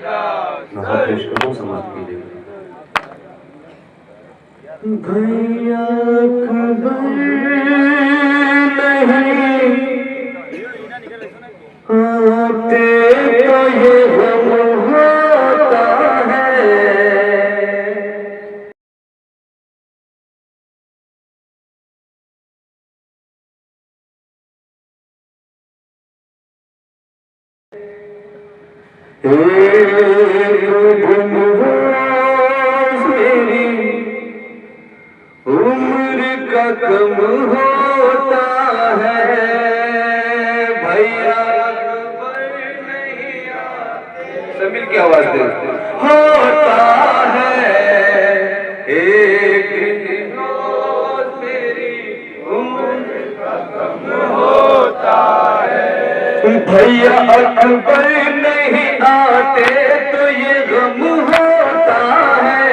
पेश करो, समाप्त कीजिए। भैया खबर नहीं आते तो ये गम होता है। उम्र का कम होता है भैया, सब मिल के आवाज दे, होता है एक दिन रोज मेरी उम्र का कम होता है। भैया अकबर नहीं आते तो ये गम होता है।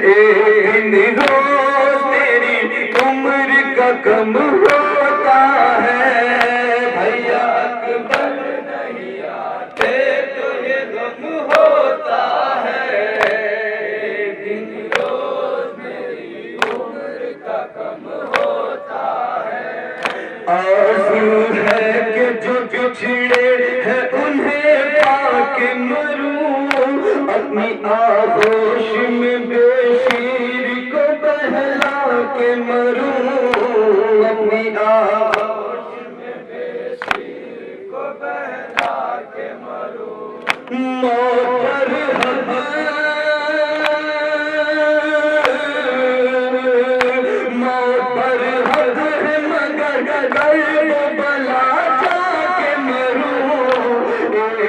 एक दिन रोज मेरी उम्र का कम होता है। भैया अकबर नहीं आते तो ये गम होता है। एक दिन रोज मेरी उम्र का कम होता है। आरज़ू है कि जो बिछड़े हैं उन्हें पाके मरूं, अपनी आगोश में बेशीर को बहला के मरूं, अपनी आगोश में बेशीर को बहला के मरूं। मौत पर हद है मगर गल्ब बला जाके मरूं।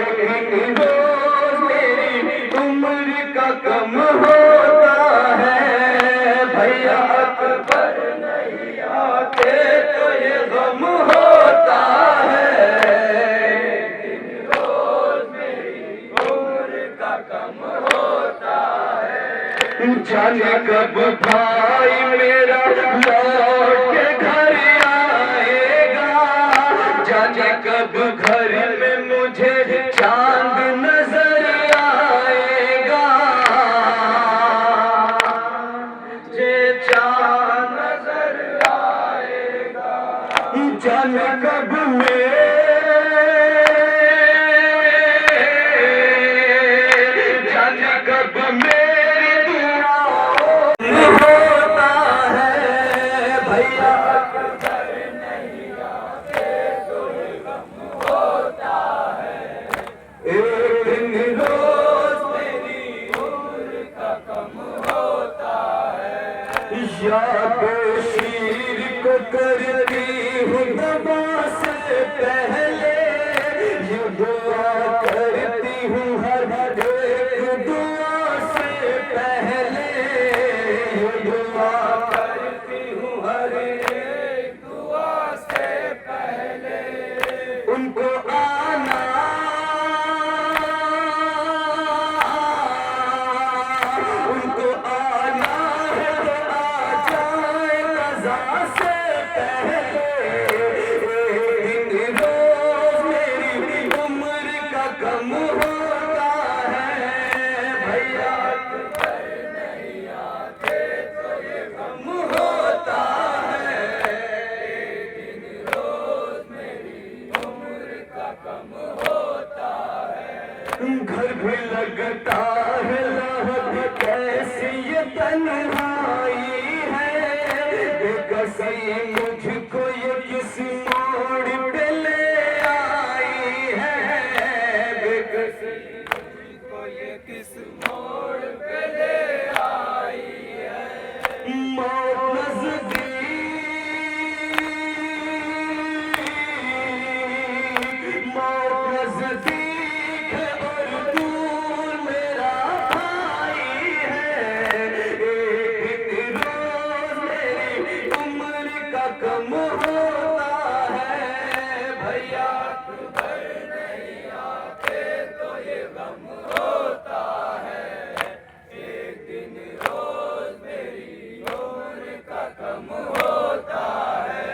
एक रोज मेरी उम्र का कम होता है। भैया अकबर नहीं आते तो ये गम होता है। एक रोज मेरी उम्र का कम होता है। जाने कब भाई मेरा लौट के घर आएगा, जाने कब घर में मुझे चांद नजर आएगा, जे चांद नजर आएगा। जाने कब जाने कब मेरी दुआ होता है। भैया अकबर नहीं आते तो ये गम होता है। एक दिन रोज मेरी उम्र का कम होता है। याद शीर को करती हूँ दबा से पहले, ये दुआ करती हूँ हर एक दुआ से पहले, ये दुआ करती हूँ हर एक दुआ से पहले। उनको आना है तो आ जाए रज़ा से पहले। एक दिन रोज मेरी उम्र का कम होता है। भैया अकबर नहीं आते तो ये गम होता है। एक दिन रोज मेरी उम्र का कम होता है। घर भी लगता है लाहौर कैसी ये तन्हाई है, बेकसी मुझको ये किस मोड़ पे ले आई है, बेकसी मुझको ये किस मोड़ पे ले आई है। मौत नज़दीक है और दूर मेरा भाई है। एक दिन रोज मेरी उम्र का कम होता है। भैया अकबर नहीं आते तो ये गम होता है। एक दिन रोज मेरी उम्र का कम होता है।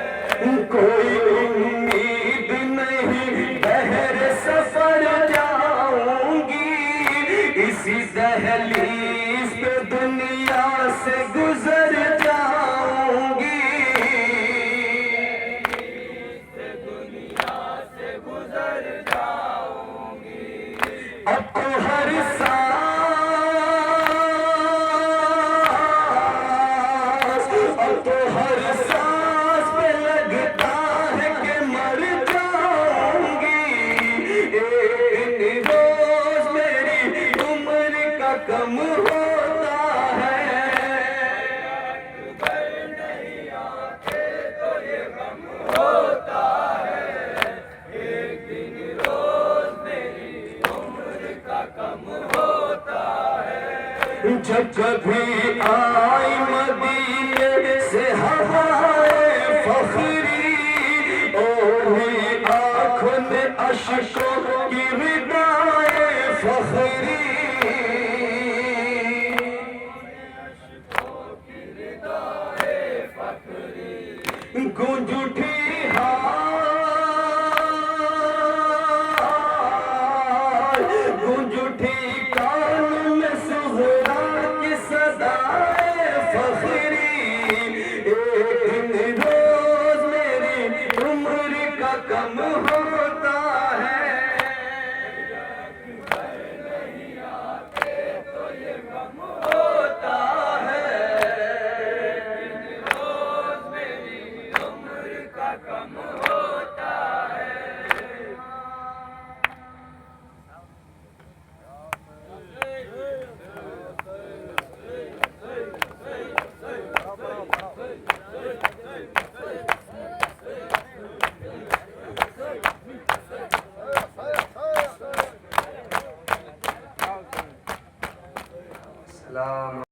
कोई उम्मीद नहीं बहर सफर जाऊंगी, किसी दहलीज पे दुनिया से गुजर जाऊंगी, अब तो हर सांस, अब तो हर सांस पे लगता है कि मर जाऊंगी। एक रोज मेरी उम्र का कम होता है, जब कभी आई मदीने से हवाए फखरी, और हुई आँखों में अश्कों की विदाए फखरी, गूंज उठी हाय, गूंज उठी कान में सुहरा की सदाए फखरी। एक रोज मेरी उम्र का कम होता है, होता है, कम होता है। सलाम।